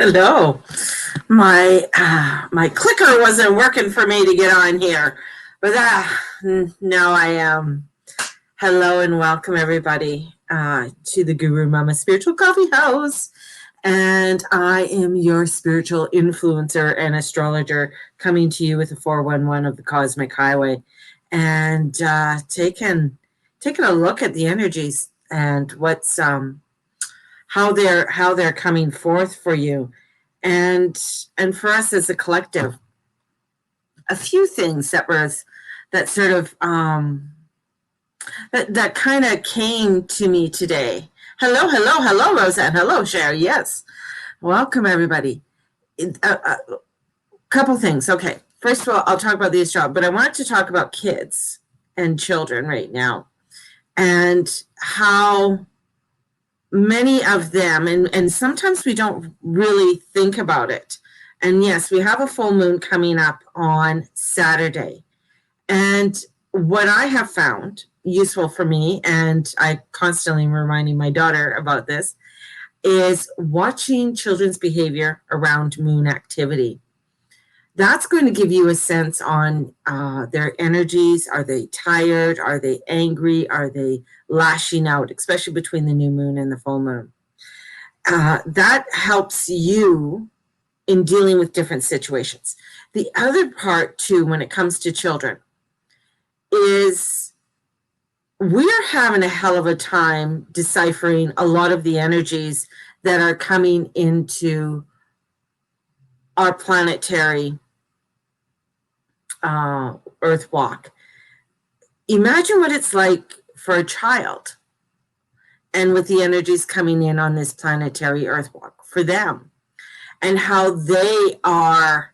Hello. My clicker wasn't working for me to get on here, but now I am. Hello and welcome everybody to the Guru Mama Spiritual Coffee House, and I am your spiritual influencer and astrologer coming to you with the 411 of the Cosmic Highway, and taking a look at the energies and what's how they're coming forth for you, and for us as a collective. A few things that sort of that kind of came to me today. Hello, Roseanne. Hello, Sherry. Yes, welcome everybody. A couple things. Okay, first of all, I'll talk about the astrology, but I wanted to talk about kids and children right now, and how many of them, and sometimes we don't really think about it. And yes, we have a full moon coming up on Saturday. And what I have found useful for me, and I constantly am reminding my daughter about this, is watching children's behavior around moon activity. That's going to give you a sense on their energies. Are they tired? Are they angry? Are they lashing out, especially between the new moon and the full moon? That helps you in dealing with different situations. The other part, too, when it comes to children, is we're having a hell of a time deciphering a lot of the energies that are coming into our planetary Earth walk. Imagine what it's like for a child, and with the energies coming in on this planetary Earth walk for them, and how they are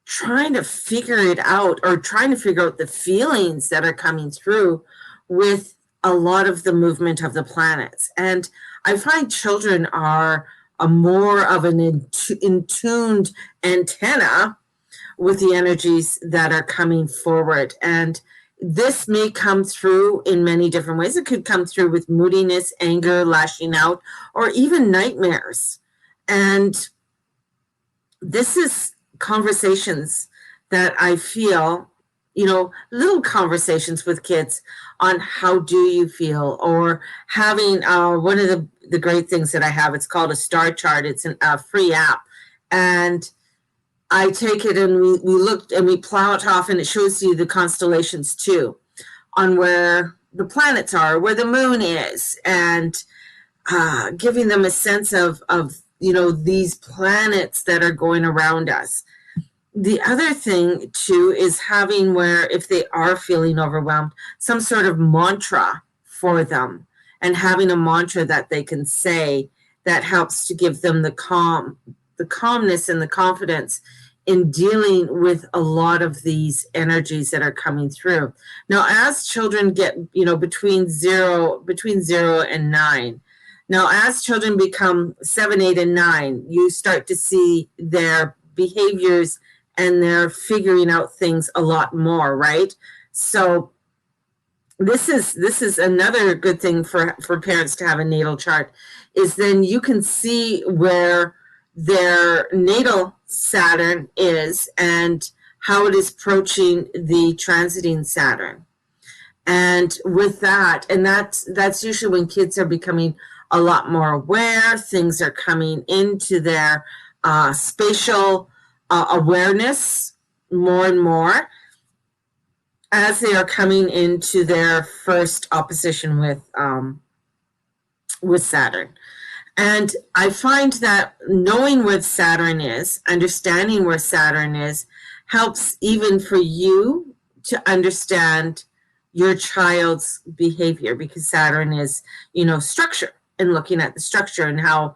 trying to figure it out, or trying to figure out the feelings that are coming through with a lot of the movement of the planets. And I find children are a more of an in-tuned antenna with the energies that are coming forward. And this may come through in many different ways. It could come through with moodiness, anger, lashing out, or even nightmares. And this is conversations that I feel, little conversations with kids on how do you feel, or having one of the great things that I have, it's called a star chart. It's a free app. And I take it and we look and we plow it off, and it shows you the constellations too, on where the planets are, where the moon is, and giving them a sense of these planets that are going around us. The other thing too is having, where if they are feeling overwhelmed, some sort of mantra for them, and having a mantra that they can say that helps to give them the calmness and the confidence in dealing with a lot of these energies that are coming through. Now, as children get, between zero and 9, now as children become 7, 8, and 9, you start to see their behaviors, and they're figuring out things a lot more, right? So this is another good thing for parents to have a natal chart, is then you can see where their natal Saturn is and how it is approaching the transiting Saturn. And with that, and that's usually when kids are becoming a lot more aware, things are coming into their spatial awareness more and more, as they are coming into their first opposition with Saturn. And I find that knowing where Saturn is, understanding where Saturn is, helps even for you to understand your child's behavior, because Saturn is, structure, and looking at the structure and how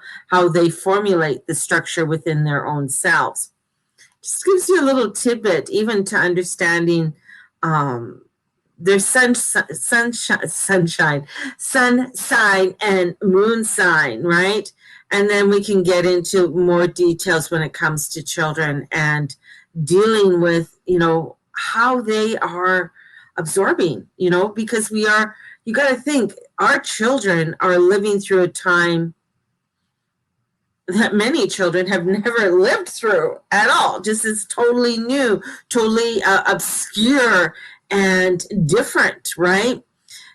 they formulate the structure within their own selves. Just gives you a little tidbit, even to understanding their sun sign and moon sign, right? And then we can get into more details when it comes to children and dealing with, how they are absorbing, because you got to think, our children are living through a time that many children have never lived through at all. Just is totally new, totally obscure and different, right?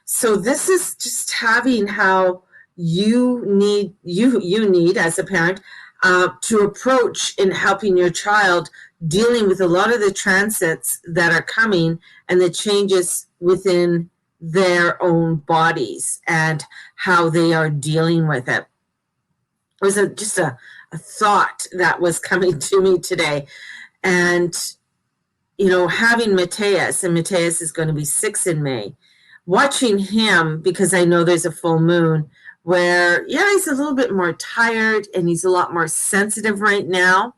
So this is just having how you need as a parent to approach in helping your child dealing with a lot of the transits that are coming and the changes within their own bodies and how they are dealing with it. It was just a thought that was coming to me today. And, you know, having Mateus, and Mateus is going to be 6 in May, watching him, because I know there's a full moon where, yeah, he's a little bit more tired and he's a lot more sensitive right now.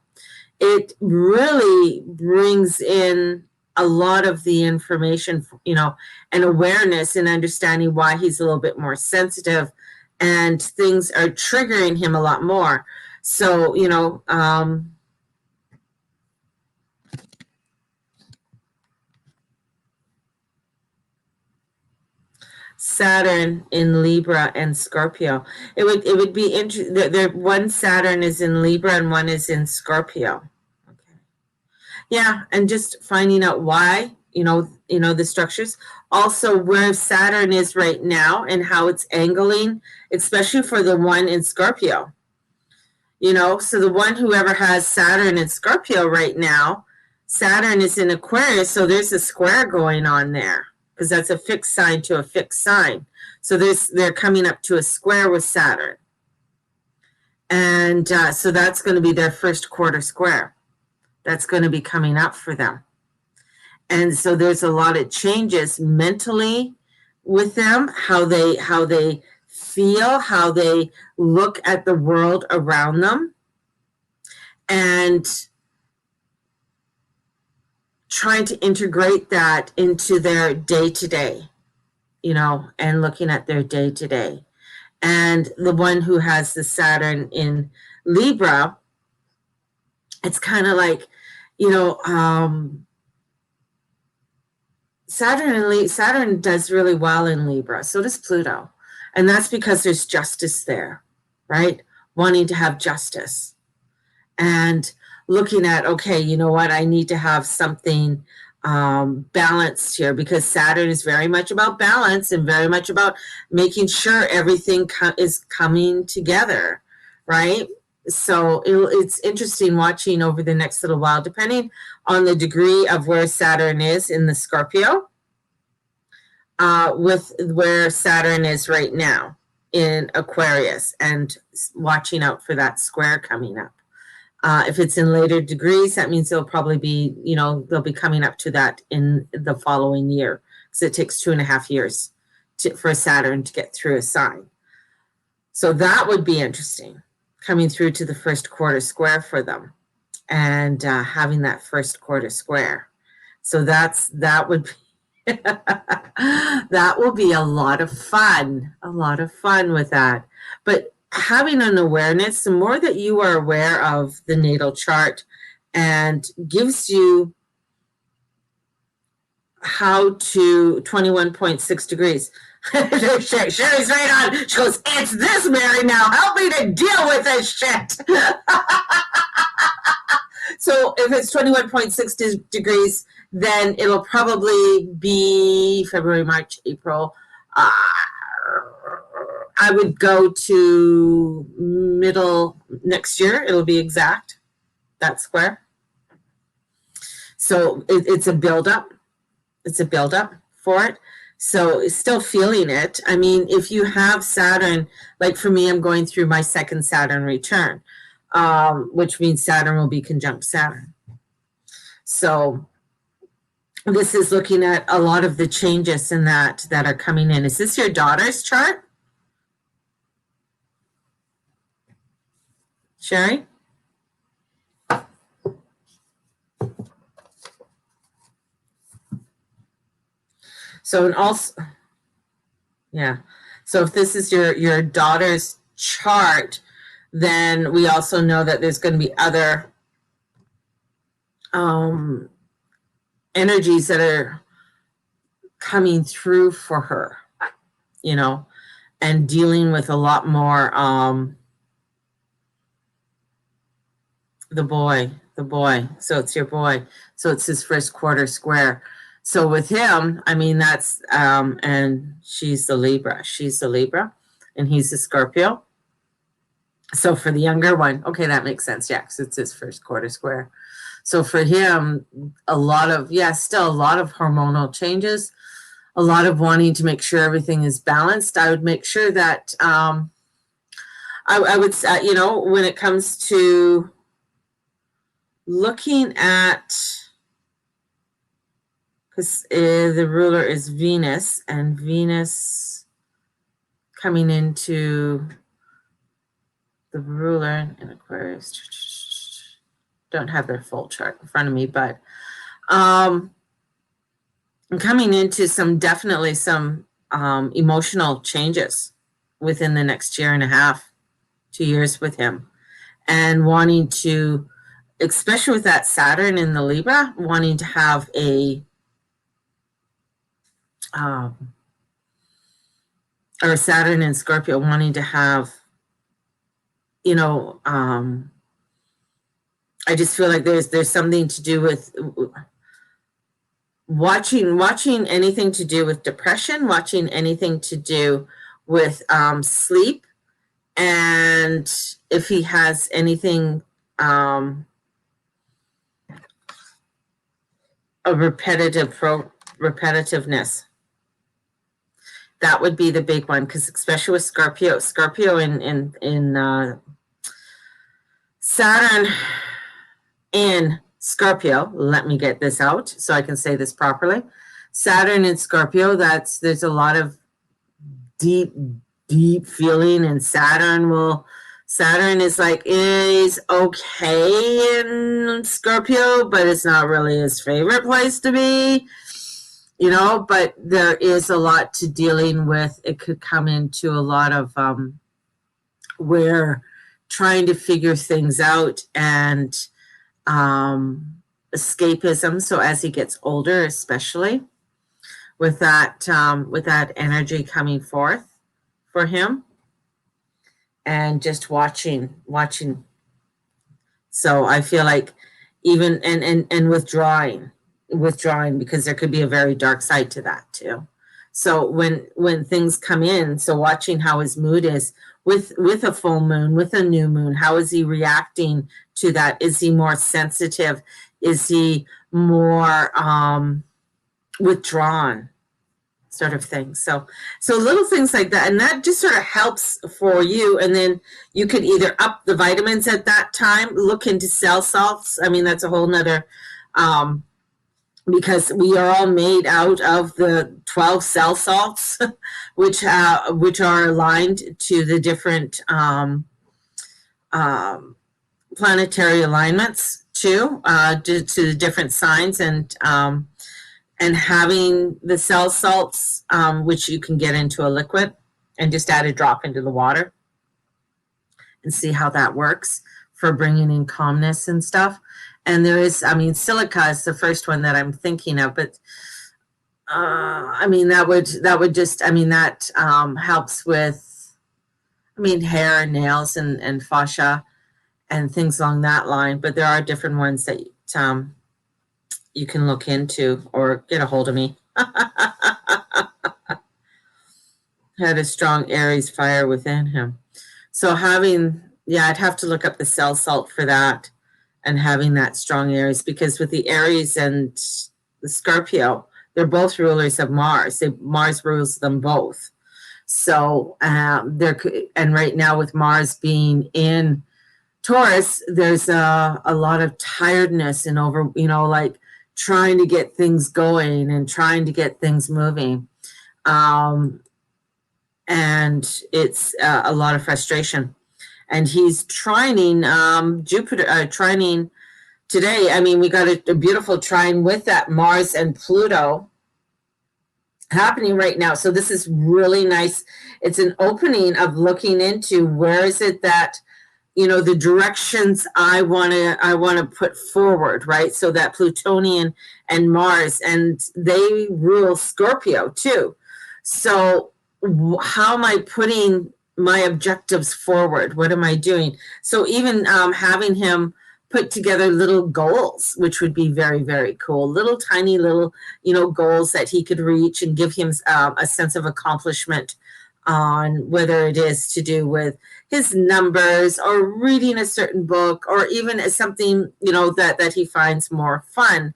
It really brings in a lot of the information, you know, and awareness and understanding why he's a little bit more sensitive and things are triggering him a lot more. So, you know, Saturn in Libra and Scorpio. It would be interesting. One Saturn is in Libra and one is in Scorpio. Okay. Yeah, and just finding out why, you know, the structures. Also, where Saturn is right now and how it's angling, especially for the one in Scorpio. You know, so the one whoever has Saturn in Scorpio right now, Saturn is in Aquarius, so there's a square going on there because that's a fixed sign to a fixed sign. So they're coming up to a square with Saturn. And so that's going to be their first quarter square. That's going to be coming up for them. And so there's a lot of changes mentally with them, how they feel, how they look at the world around them, and trying to integrate that into their day-to-day, you know, and looking at their day-to-day. And the one who has the Saturn in Libra, it's kind of like, you know, Saturn does really well in Libra. So does Pluto. And that's because there's justice there, right? Wanting to have justice. And looking at, okay, you know what? I need to have something balanced here because Saturn is very much about balance and very much about making sure everything is coming together, right? So it's interesting watching over the next little while, depending on the degree of where Saturn is in the Scorpio, with where Saturn is right now in Aquarius, and watching out for that square coming up. If it's in later degrees, that means they'll probably be, you know, they'll be coming up to that in the following year, because it takes 2.5 years for Saturn to get through a sign. So that would be interesting, coming through to the first quarter square for them, and having that first quarter square. So that would be that will be a lot of fun with that. But having an awareness, the more that you are aware of the natal chart, and gives you how to 21.6 degrees. Sherry's right on. She goes, it's this, Mary, now. Help me to deal with this shit. So if it's 21.6 degrees, then it'll probably be February, March, April. I would go to middle next year. It'll be exact, that square. So it's a buildup. It's a buildup for it. So still feeling it. I mean, if you have Saturn, like for me, I'm going through my second Saturn return, which means Saturn will be conjunct Saturn. So this is looking at a lot of the changes in that are coming in. Is this your daughter's chart, Sherry? So, and also, yeah. So if this is your daughter's chart, then we also know that there's going to be other energies that are coming through for her, you know, and dealing with a lot more The boy, the boy. So it's your boy. So it's his first quarter square. So with him, I mean, that's, and she's the Libra. She's the Libra, and he's the Scorpio. So for the younger one, okay, that makes sense. Yeah, because it's his first quarter square. So for him, a lot of, yeah, still a lot of hormonal changes, a lot of wanting to make sure everything is balanced. I would make sure that, I would, you know, when it comes to looking at, because the ruler is Venus, and Venus coming into the ruler in Aquarius. Don't have their full chart in front of me, but I'm coming into definitely some emotional changes within the next year and a half, 2 years with him, and wanting to, especially with that Saturn in the Libra, wanting to have a or Saturn in Scorpio, wanting to have, you know, I just feel like there's something to do with watching anything to do with depression, watching anything to do with sleep, and if he has anything, a repetitiveness. That would be the big one, because especially with Scorpio in Saturn in Scorpio. Let me get this out so I can say this properly. Saturn in Scorpio, there's a lot of deep feeling, and Saturn is like, is okay in Scorpio, but it's not really his favorite place to be, you know, but there is a lot to dealing with. It could come into a lot of where trying to figure things out, and escapism. So as he gets older, especially with that energy coming forth for him, and just watching. So I feel like even and withdrawing, because there could be a very dark side to that too. So when things come in, so watching how his mood is with a full moon, with a new moon, how is he reacting to that? Is he more sensitive? Is he more withdrawn, sort of thing? So little things like that, and that just sort of helps for you. And then you could either up the vitamins at that time, look into cell salts. I mean, that's a whole nother, because we are all made out of the 12 cell salts, which are aligned to the different planetary alignments too, to the different signs, and having the cell salts, which you can get into a liquid and just add a drop into the water and see how that works for bringing in calmness and stuff. And there is, I mean, silica is the first one that I'm thinking of, but I mean, that would just, I mean, that helps with, I mean, hair and nails and fascia and things along that line. But there are different ones that you can look into or get a hold of me. Had a strong Aries fire within him. So having, yeah, I'd have to look up the cell salt for that, and having that strong Aries, because with the Aries and the Scorpio, they're both rulers of Mars. Mars rules them both. So and right now with Mars being in Taurus, there's a lot of tiredness and over, you know, like trying to get things going and trying to get things moving. And it's a lot of frustration. And he's trining Jupiter, trining today. I mean, we got a beautiful trine with that Mars and Pluto happening right now. So this is really nice. It's an opening of looking into where is it that, you know, the directions I want to put forward, right? So that Plutonian and Mars, and they rule Scorpio too. So how am I putting my objectives forward? What am I doing? So even having him put together little goals, which would be very, very cool. Little tiny little, goals that he could reach and give him a sense of accomplishment on whether it is to do with his numbers or reading a certain book or even as something, that he finds more fun,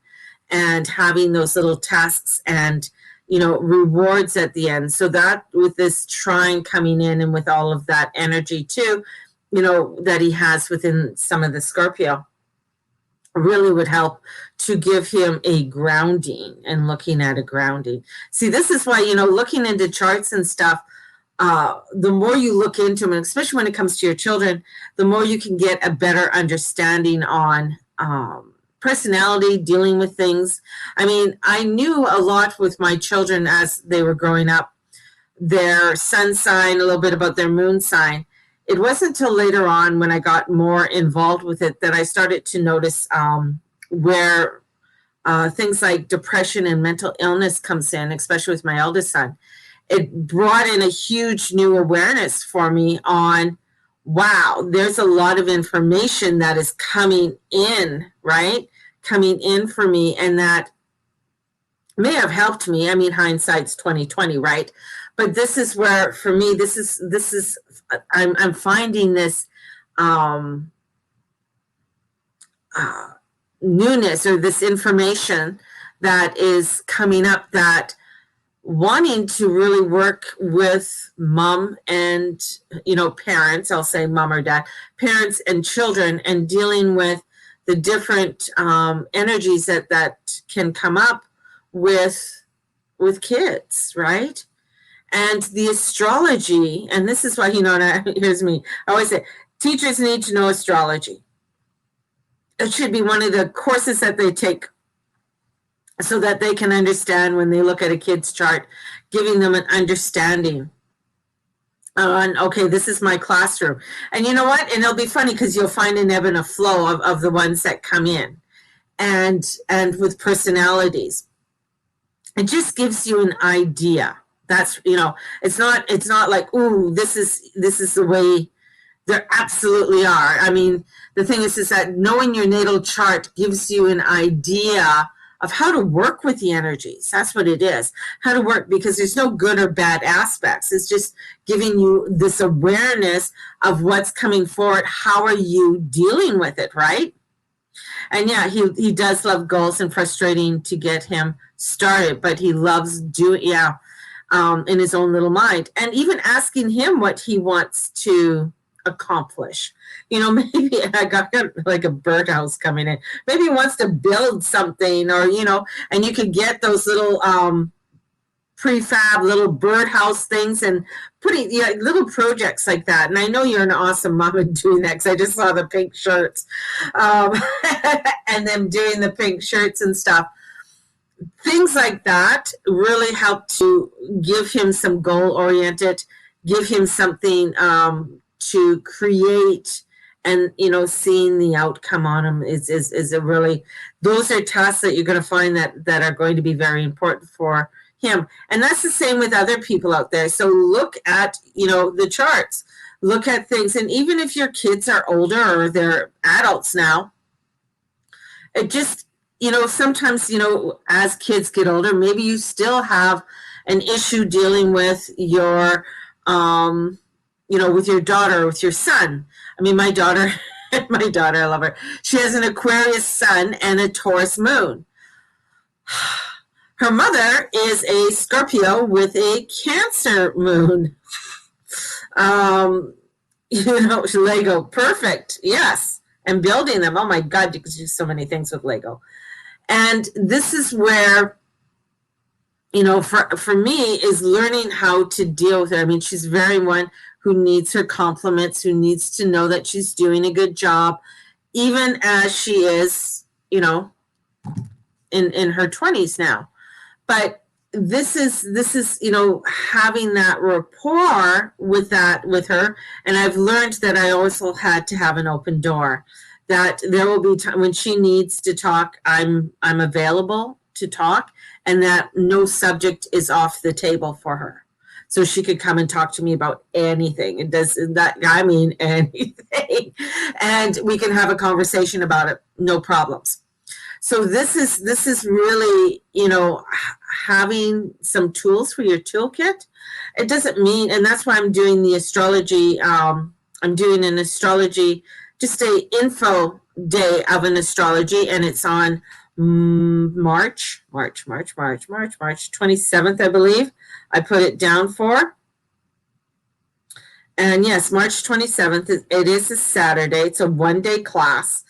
and having those little tasks and, rewards at the end. So that with this trine coming in and with all of that energy too, that he has within some of the Scorpio, really would help to give him a grounding and looking at a grounding. See, this is why, looking into charts and stuff, the more you look into them, and especially when it comes to your children, the more you can get a better understanding on personality, dealing with things. I mean, I knew a lot with my children as they were growing up, their sun sign, a little bit about their moon sign. It wasn't until later on when I got more involved with it that I started to notice where things like depression and mental illness comes in, especially with my eldest son. It brought in a huge new awareness for me on, wow, there's a lot of information that is coming in, right? Coming in for me, and that may have helped me. I mean, hindsight's 2020, right? But this is where, for me, this is I'm finding this newness, or this information that is coming up, that wanting to really work with mom and, parents, I'll say mom or dad, parents and children, and dealing with the different energies that can come up with kids, right? And the astrology, and this is why, here's me, I always say, teachers need to know astrology. It should be one of the courses that they take, so that they can understand when they look at a kid's chart, giving them an understanding on, okay, this is my classroom. And you know what? And it'll be funny because you'll find an ebb and a flow of the ones that come in, and with personalities. It just gives you an idea. That's, it's not like, ooh, this is the way. There absolutely are. I mean, the thing is that knowing your natal chart gives you an idea of how to work with the energies. That's what it is. How to work, because there's no good or bad aspects. It's just giving you this awareness of what's coming forward. How are you dealing with it, right? And yeah, he does love goals, and frustrating to get him started, but he loves doing, in his own little mind. And even asking him what he wants to accomplish. Maybe I got like a birdhouse coming in. Maybe he wants to build something, or, and you can get those little prefab little birdhouse things and putting little projects like that. And I know you're an awesome mom at doing that, because I just saw the pink shirts and them doing the pink shirts and stuff. Things like that really help to give him some goal-oriented, give him something to create, and seeing the outcome on them is a really, those are tasks that you're going to find that are going to be very important for him. And that's the same with other people out there. So look at the charts, look at things, and even if your kids are older or they're adults now, it just sometimes as kids get older, maybe you still have an issue dealing with your with your daughter, or with your son. I mean, my daughter, I love her. She has an Aquarius sun and a Taurus moon. Her mother is a Scorpio with a Cancer moon. Lego, perfect, yes. And building them, oh my God, you can do so many things with Lego. And this is where, for me, is learning how to deal with her. I mean, she's very one who needs her compliments, who needs to know that she's doing a good job, even as she is, in her 20s now. But this is having that rapport with her. And I've learned that I also had to have an open door, that there will be time when she needs to talk, I'm available to talk, and that no subject is off the table for her. so she could come and talk to me about anything. It does that, I mean, anything. And we can have a conversation about it, no problems. So this is really, you know, having some tools for your toolkit. It doesn't mean, and that's why I'm doing the astrology. I'm doing an astrology, just a info day of an astrology, and it's on March 27th, I believe. I put it down for. And yes, March 27th, it is a Saturday. It's a one-day class.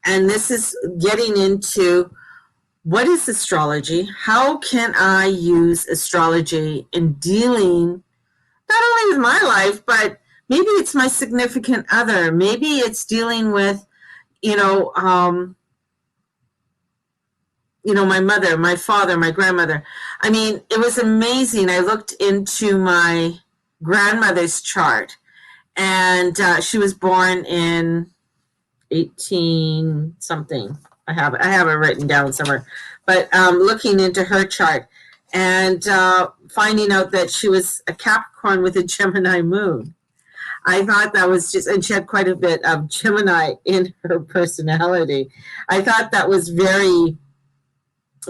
And this is getting into what is astrology? How can I use astrology in dealing not only with my life, but maybe it's my significant other. Maybe it's dealing with, you know, my mother, my father, my grandmother. I mean, it was amazing. I looked into my grandmother's chart, and she was born in 18 something. I have it written down somewhere, but looking into her chart and finding out that she was a Capricorn with a Gemini moon. I thought that was just, and she had quite a bit of Gemini in her personality. I thought that was very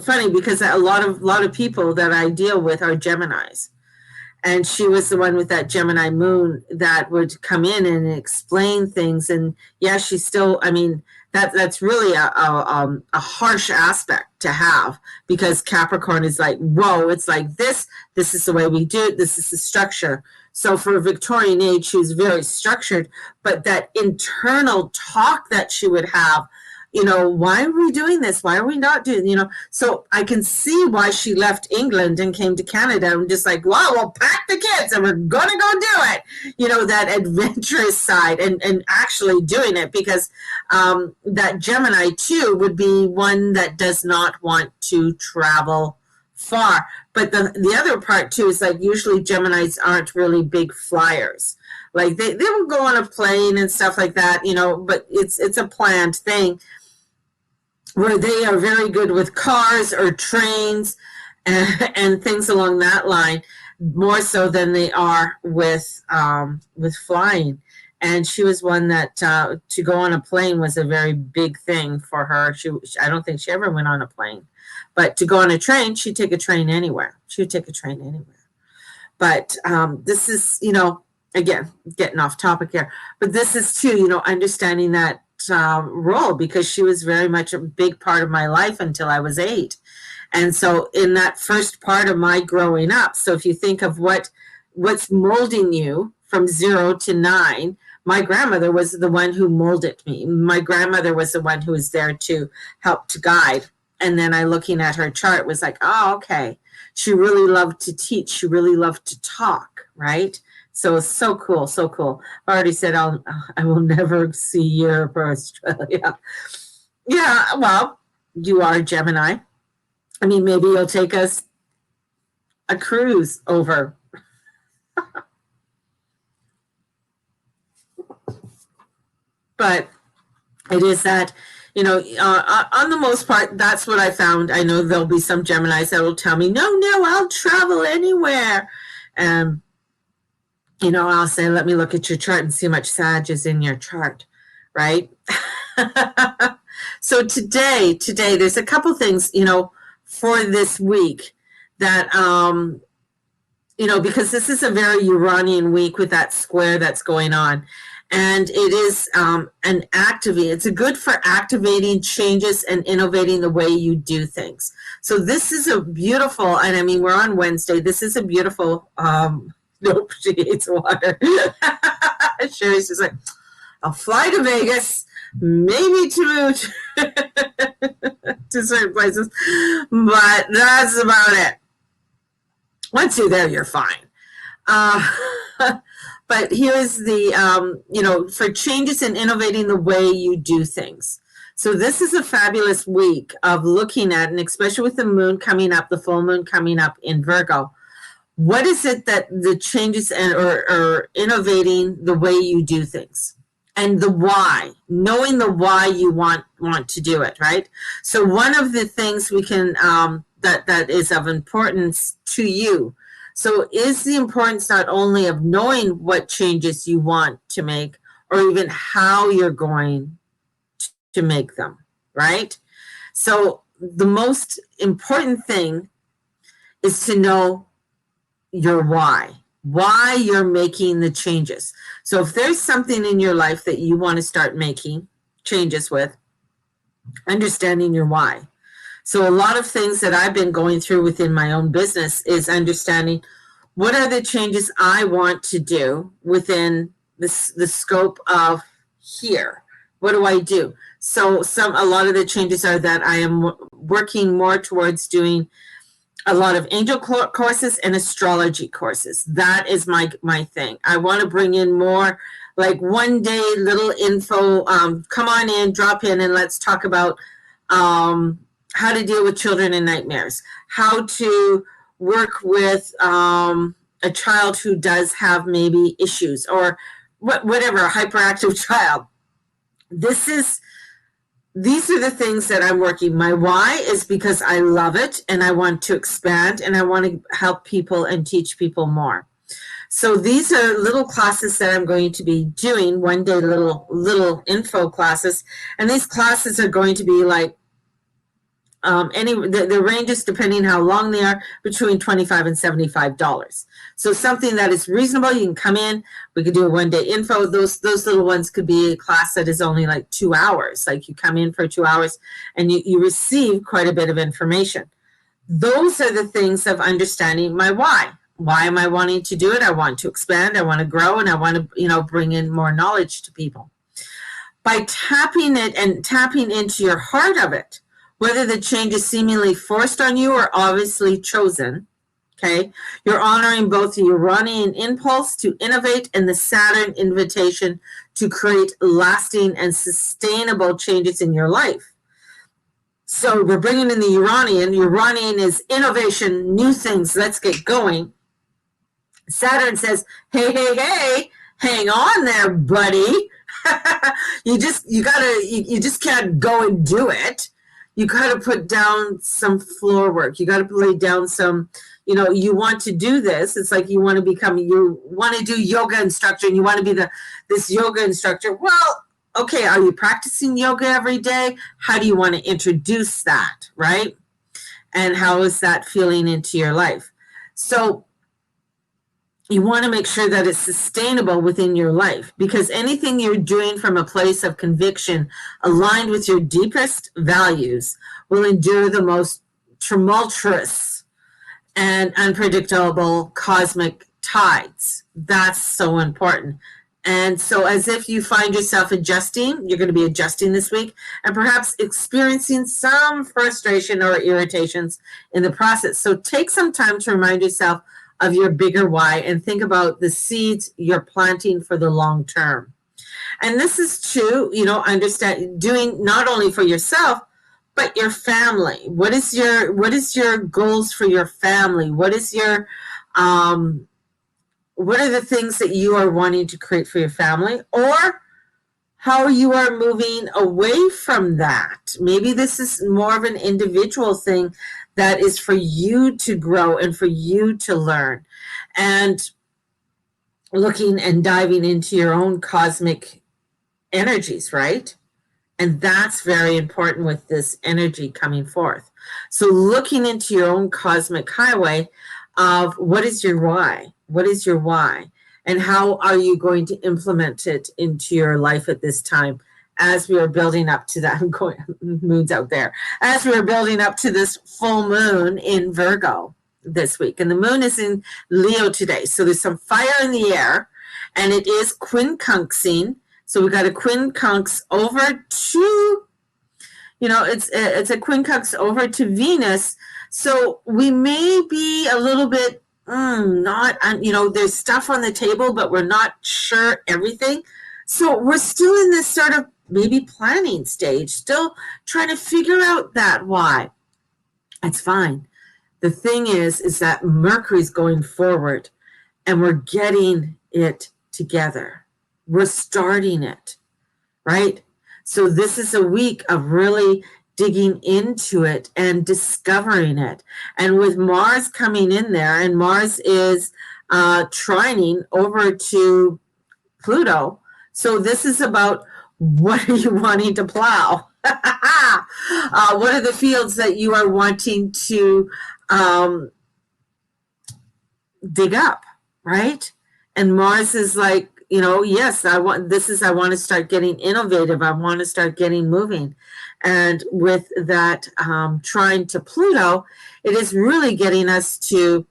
funny because a lot of people that I deal with are Geminis. And she was the one with that Gemini moon that would come in and explain things. And yeah, she's still, I mean, that's really a harsh aspect to have, because Capricorn is like, whoa, it's like this is the way we do it. This is the structure. So for Victorian age, she was very structured, but that internal talk that she would have, you know, why are we doing this? Why are we not doing, you know? So I can see why she left England and came to Canada. I'm just like, wow, we'll pack the kids and we're going to go do it. You know, that adventurous side and actually doing it, because that Gemini too would be one that does not want to travel far. But the other part too is like usually Geminis aren't really big flyers. Like they will go on a plane and stuff like that, you know, but it's a planned thing, where they are very good with cars or trains and things along that line, more so than they are with flying. And she was one that to go on a plane was a very big thing for her. I don't think she ever went on a plane, but to go on a train, she'd take a train anywhere. She would take a train anywhere. But this is, you know, again, getting off topic here, but this is too, you know, understanding that role, because she was very much a big part of my life until I was 8. And so in that first part of my growing up, so if you think of what's molding you from 0 to 9, my grandmother was the one who molded me. My grandmother was the one who was there to help to guide. And then I, looking at her chart, was like, oh, okay. She really loved to teach. She really loved to talk, right? So it's so cool, so cool. I already said I will never see Europe or Australia. Yeah, well, you are Gemini. I mean, maybe you'll take us a cruise over. But it is that, you know, on the most part, that's what I found. I know there'll be some Geminis that will tell me, no, I'll travel anywhere. You know, I'll say, let me look at your chart and see how much Sag is in your chart, right? So today, there's a couple things, you know, for this week that, you know, because this is a very Uranian week with that square that's going on. And it is it's a good for activating changes and innovating the way you do things. So this is a beautiful, and I mean, we're on Wednesday. This is a beautiful, nope, she eats water. Sherry's just like, I'll fly to Vegas, maybe to certain places, but that's about it. Once you're there, you're fine. But here's the, you know, for changes and innovating the way you do things. So this is a fabulous week of looking at, and especially with the moon coming up, the full moon coming up in Virgo, what is it that the changes or innovating the way you do things, and the why, knowing the why you want to do it, right? So one of the things we can that is of importance to you, So is the importance not only of knowing what changes you want to make, or even how you're going to make them, right? So the most important thing is to know your why you're making the changes. So if there's something in your life that you want to start making changes with, understanding your why. So a lot of things that I've been going through within my own business is understanding what are the changes I want to do within the scope of here. What do I do? So a lot of the changes are that I am working more towards doing a lot of angel courses and astrology courses. That is my thing. I want to bring in more like one day little info. Come on in, drop in, and let's talk about how to deal with children and nightmares, how to work with a child who does have maybe issues, or whatever, a hyperactive child. These are the things that I'm working. My why is because I love it and I want to expand and I want to help people and teach people more. So these are little classes that I'm going to be doing, one day little info classes. And these classes are going to be like the ranges, depending how long they are, between $25 and $75. So something that is reasonable, you can come in, we could do a one day info. Those little ones could be a class that is only like 2 hours. Like you come in for 2 hours and you receive quite a bit of information. Those are the things of understanding my why. Why am I wanting to do it? I want to expand, I want to grow, and I want to, bring in more knowledge to people. By tapping it and tapping into your heart of it, whether the change is seemingly forced on you or obviously chosen, okay, you're honoring both the Uranian impulse to innovate and the Saturn invitation to create lasting and sustainable changes in your life. So we're bringing in the Uranian. Uranian is innovation, new things, let's get going. Saturn says, hey, hang on there, buddy. you just can't go and do it. You got to put down some floor work. You got to lay down some, you want to do this. It's like you want to do yoga instructor and you want to be this yoga instructor. Well, okay, are you practicing yoga every day? How do you want to introduce that, right? And how is that feeling into your life? So you want to make sure that it's sustainable within your life, because anything you're doing from a place of conviction aligned with your deepest values will endure the most tumultuous and unpredictable cosmic tides. That's so important. And so as if you find yourself adjusting, you're going to be adjusting this week and perhaps experiencing some frustration or irritations in the process. So take some time to remind yourself of your bigger why and think about the seeds you're planting for the long term. And this is to, understand doing not only for yourself, but your family. What is your goals for your family? What is your, what are the things that you are wanting to create for your family, or how you are moving away from that? Maybe this is more of an individual thing that is for you to grow and for you to learn, and looking and diving into your own cosmic energies, right? And that's very important with this energy coming forth. So looking into your own cosmic highway of what is your why? What is your why? And how are you going to implement it into your life at this time? As we are building up to that, moon's out there, as we are building up to this full moon in Virgo this week. And the moon is in Leo today. So there's some fire in the air, and it is quincunxing. So we got a quincunx over to, it's a quincunx over to Venus. So we may be a little bit there's stuff on the table, but we're not sure everything. So we're still in this sort of maybe planning stage, still trying to figure out that why. That's fine. The thing is that Mercury's going forward and we're getting it together. We're starting it, right? So this is a week of really digging into it and discovering it. And with Mars coming in there, and Mars is trining over to Pluto. So this is about, what are you wanting to plow? What are the fields that you are wanting to dig up, right? And Mars is like, yes, I want to start getting innovative. I want to start getting moving. And with that trine to Pluto, it is really getting us to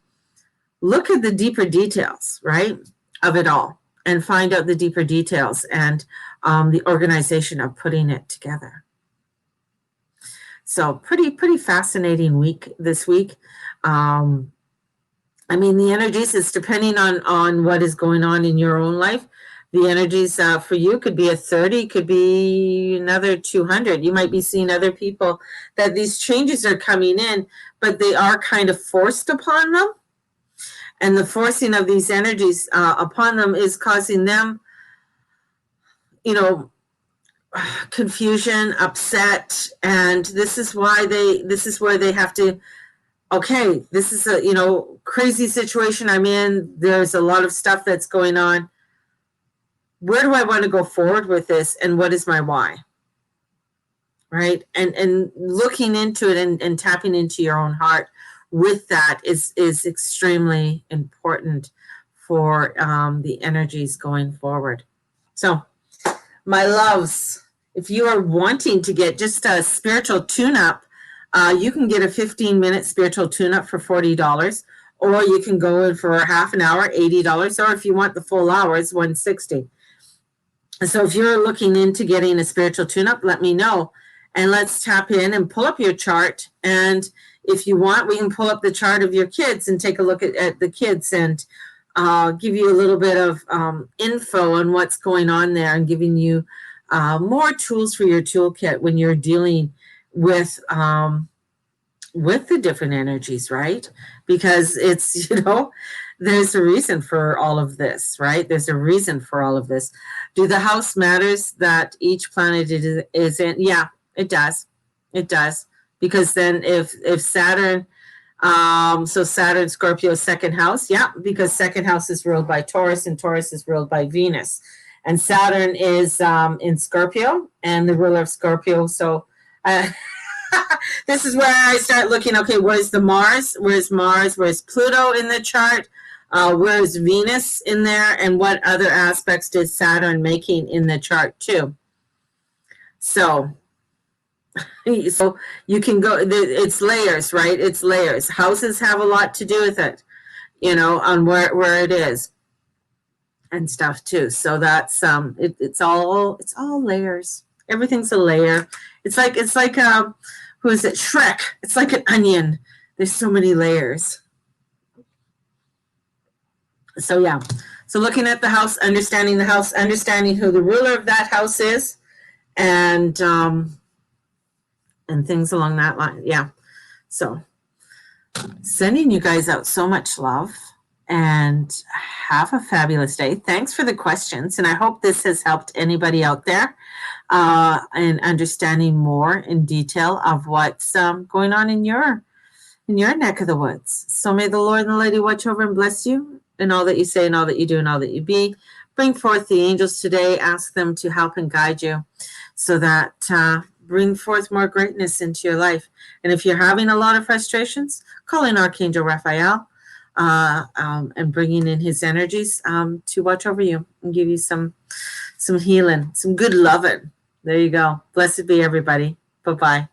look at the deeper details, right, of it all, and find out the deeper details and the organization of putting it together. So pretty fascinating week this week. I mean, the energies is depending on what is going on in your own life. The energies for you could be a 30, could be another 200. You might be seeing other people that these changes are coming in, but they are kind of forced upon them. And the forcing of these energies upon them is causing them, confusion, upset. And this is where they have to, okay, this is a, crazy situation I'm in. There's a lot of stuff that's going on. Where do I want to go forward with this? And what is my why? Right? And looking into it and tapping into your own heart with that is extremely important for the energies going forward. So, my loves, if you are wanting to get just a spiritual tune-up, you can get a 15-minute spiritual tune-up for $40, or you can go in for a half an hour, $80, or if you want the full hour, it's $160. So if you're looking into getting a spiritual tune-up, let me know, and let's tap in and pull up your chart. And if you want, we can pull up the chart of your kids and take a look at the kids and give you a little bit of info on what's going on there, and giving you more tools for your toolkit when you're dealing with the different energies, right? Because it's, there's a reason for all of this, right? There's a reason for all of this. Do the house matters that each planet is in? Yeah, it does. It does. Because then if Saturn, so Saturn, Scorpio, second house, yeah, because second house is ruled by Taurus, and Taurus is ruled by Venus. And Saturn is in Scorpio, and the ruler of Scorpio. So this is where I start looking, okay, where's the Mars? Where's Mars? Where's Pluto in the chart? Where's Venus in there? And what other aspects did Saturn making in the chart too? So you can go, it's layers, right? It's layers. Houses have a lot to do with it, on where it is and stuff too. So that's it's all layers. Everything's a layer. It's like who is it? Shrek. It's like an onion. There's so many layers. So yeah. So looking at the house, understanding the house, understanding who the ruler of that house is, and things along that line. Yeah. So sending you guys out so much love, and have a fabulous day. Thanks for the questions, and I hope this has helped anybody out there in understanding more in detail of what's going on in your neck of the woods. So may the Lord and the Lady watch over and bless you in all that you say and all that you do and all that you be. Bring forth the angels today. Ask them to help and guide you, so that bring forth more greatness into your life. And if you're having a lot of frustrations, call in Archangel Raphael and bringing in his energies to watch over you and give you some healing, some good loving. There you go. Blessed be everybody. Bye-bye.